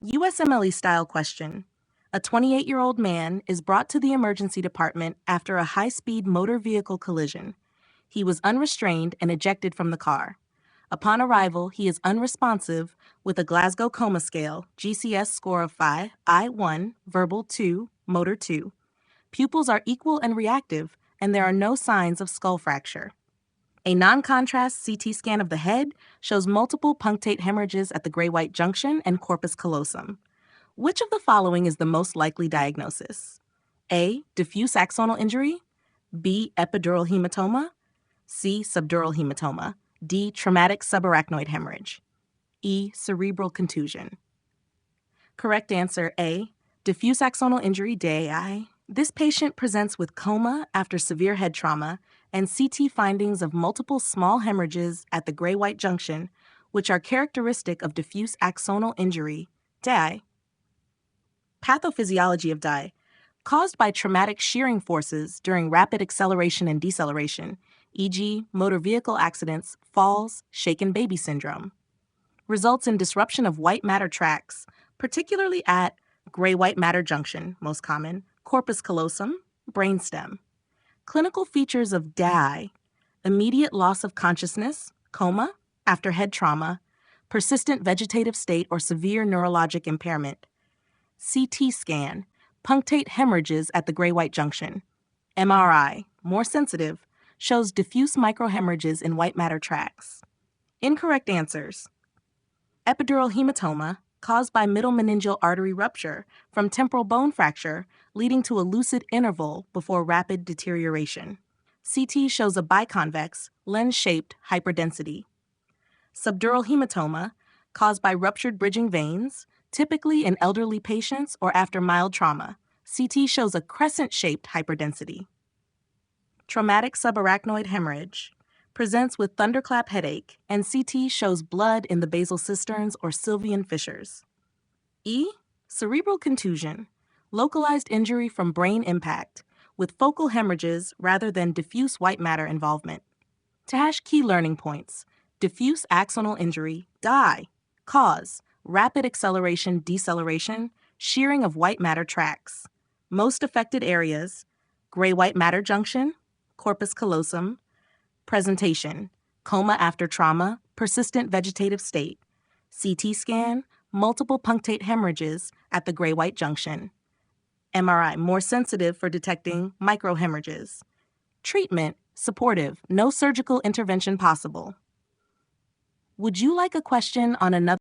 USMLE style question. A 28-year-old man is brought to the emergency department after a high-speed motor vehicle collision. He was unrestrained and ejected from the car. Upon arrival, he is unresponsive with a Glasgow Coma scale, GCS score of 5, I1, verbal 2, motor 2. Pupils are equal and reactive, and there are no signs of skull fracture. A non-contrast CT scan of the head shows multiple punctate hemorrhages at the gray-white junction and corpus callosum. Which of the following is the most likely diagnosis? A. Diffuse axonal injury. B. Epidural hematoma. C. Subdural hematoma. D. Traumatic subarachnoid hemorrhage. E. Cerebral contusion. Correct answer A. Diffuse axonal injury, DAI. This patient presents with coma after severe head trauma and CT findings of multiple small hemorrhages at the gray-white junction, which are characteristic of diffuse axonal injury, DAI. Pathophysiology of DAI. Caused by traumatic shearing forces during rapid acceleration and deceleration, e.g., motor vehicle accidents, falls, shaken baby syndrome. Results in disruption of white matter tracts, particularly at gray-white matter junction, most common, corpus callosum, brainstem. Clinical features of DAI: immediate loss of consciousness, coma, after head trauma, persistent vegetative state or severe neurologic impairment. CT scan, punctate hemorrhages at the gray-white junction. MRI, more sensitive, shows diffuse microhemorrhages in white matter tracts. Incorrect answers. Epidural hematoma, caused by middle meningeal artery rupture from temporal bone fracture, leading to a lucid interval before rapid deterioration. CT shows a biconvex, lens-shaped hyperdensity. Subdural hematoma, caused by ruptured bridging veins, typically in elderly patients or after mild trauma. CT shows a crescent-shaped hyperdensity. Traumatic subarachnoid hemorrhage presents with thunderclap headache, and CT shows blood in the basal cisterns or sylvian fissures. E. Cerebral contusion, localized injury from brain impact, with focal hemorrhages rather than diffuse white matter involvement. To hash key learning points: diffuse axonal injury, DAI, cause, rapid acceleration, deceleration, shearing of white matter tracts. Most affected areas: gray-white matter junction, corpus callosum. Presentation: coma after trauma, persistent vegetative state. CT scan, multiple punctate hemorrhages at the gray-white junction. MRI, more sensitive for detecting microhemorrhages. Treatment: supportive, no surgical intervention possible. Would you like a question on another